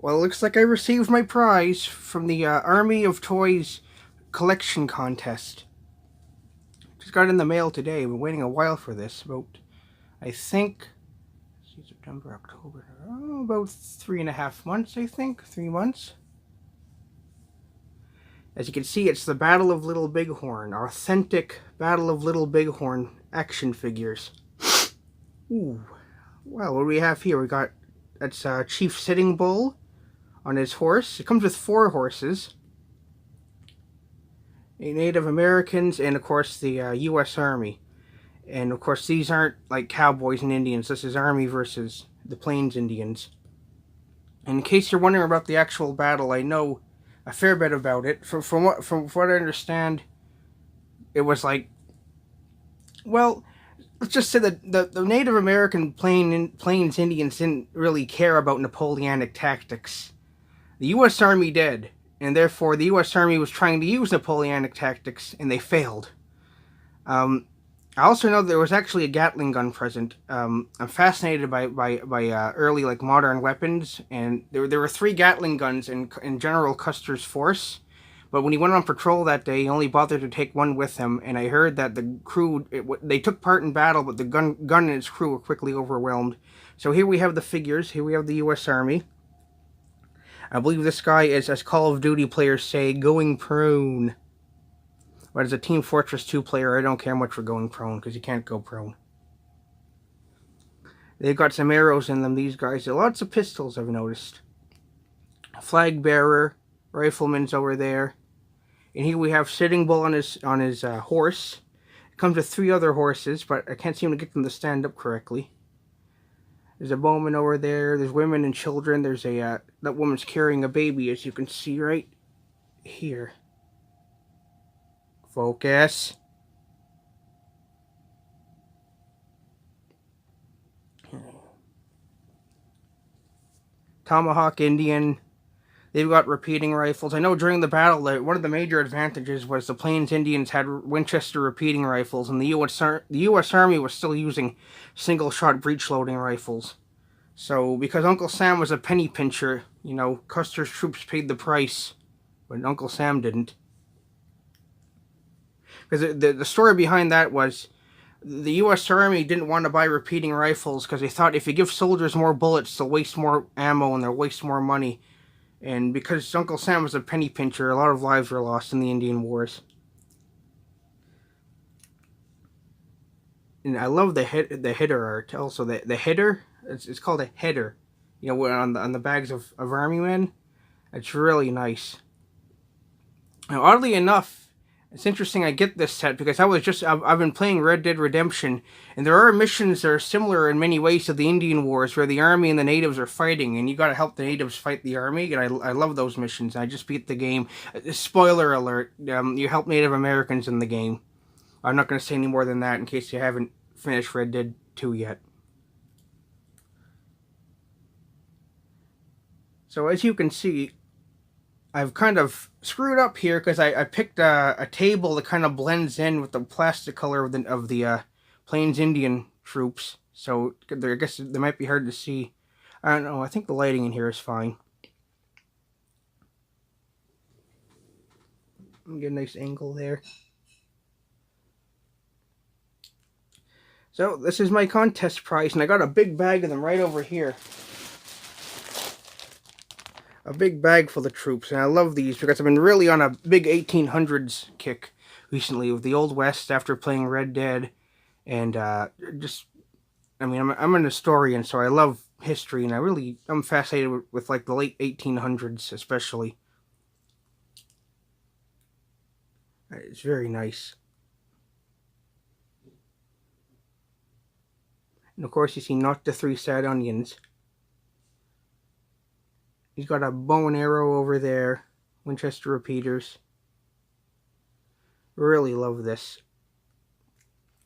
Well, it looks like I received my prize from the Army of Toys collection contest. Just got it in the mail today. I've been waiting a while for this. I think, September, October, about 3.5 months, I think. 3 months. As you can see, it's the Battle of Little Bighorn. Authentic Battle of Little Bighorn action figures. Ooh. Well, what do we have here? We got, that's Chief Sitting Bull on his horse. It comes with 4 horses. Native Americans, and of course the U.S. Army. And of course these aren't like cowboys and Indians. This is Army versus the Plains Indians. And in case you're wondering about the actual battle, I know a fair bit about it. From what I understand, it was like, well, let's just say that the Native American Plains Indians didn't really care about Napoleonic tactics. The U.S. Army did, and therefore the U.S. Army was trying to use Napoleonic tactics, and they failed. I also know there was actually a Gatling gun present. I'm fascinated by early like modern weapons, and there were 3 Gatling guns in General Custer's force. But when he went on patrol that day, he only bothered to take 1 with him. And I heard that the crew they took part in battle, but the gun and its crew were quickly overwhelmed. So here we have the figures. Here we have the U.S. Army. I believe this guy is, as Call of Duty players say, going prone. But as a Team Fortress 2 player, I don't care much for going prone, because you can't go prone. They've got some arrows in them, these guys. There are lots of pistols, I've noticed. Flag bearer, rifleman's over there. And here we have Sitting Bull on his horse. It comes with 3 other horses, but I can't seem to get them to stand up correctly. There's a bowman over there. There's women and children. There's that woman's carrying a baby, as you can see right here. Focus. Tomahawk Indian. They've got repeating rifles. I know during the battle, one of the major advantages was the Plains Indians had Winchester repeating rifles, and the U.S. Army was still using single-shot breech-loading rifles. So, because Uncle Sam was a penny pincher, you know, Custer's troops paid the price, but Uncle Sam didn't. Because the story behind that was the U.S. Army didn't want to buy repeating rifles because they thought if you give soldiers more bullets, they'll waste more ammo and they'll waste more money. And because Uncle Sam was a penny pincher, a lot of lives were lost in the Indian Wars. And I love the header art. Also, the header, it's called a header. You know, on the bags of Army men. It's really nice. Now, oddly enough, it's interesting I get this set because I've been playing Red Dead Redemption, and there are missions that are similar in many ways to the Indian Wars where the army and the natives are fighting, and you gotta help the natives fight the army, and I love those missions. I just beat the game. Spoiler alert, you help Native Americans in the game. I'm not gonna say any more than that in case you haven't finished Red Dead 2 yet. So as you can see, I've kind of screwed up here because I picked a table that kind of blends in with the plastic color of the Plains Indian troops. So I guess they might be hard to see. I don't know. I think the lighting in here is fine. Let me get a nice angle there. So this is my contest prize, and I got a big bag of them right over here. A big bag full of troops, and I love these because I've been really on a big 1800s kick recently with the Old West after playing Red Dead, and I mean, I'm an historian, so I love history, and I'm fascinated with like the late 1800s especially. It's very nice. And of course you see Not the 3 Sad Onions. He's got a bow and arrow over there. Winchester repeaters. Really love this.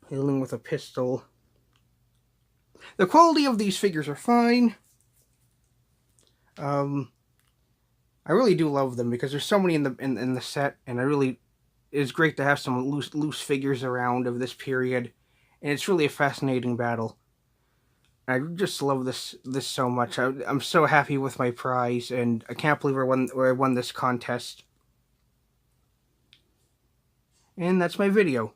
Healing with a pistol. The quality of these figures are fine. I really do love them because there's so many in the set, and it's great to have some loose figures around of this period, and it's really a fascinating battle. I just love this so much. I'm so happy with my prize, and I can't believe I won this contest. And that's my video.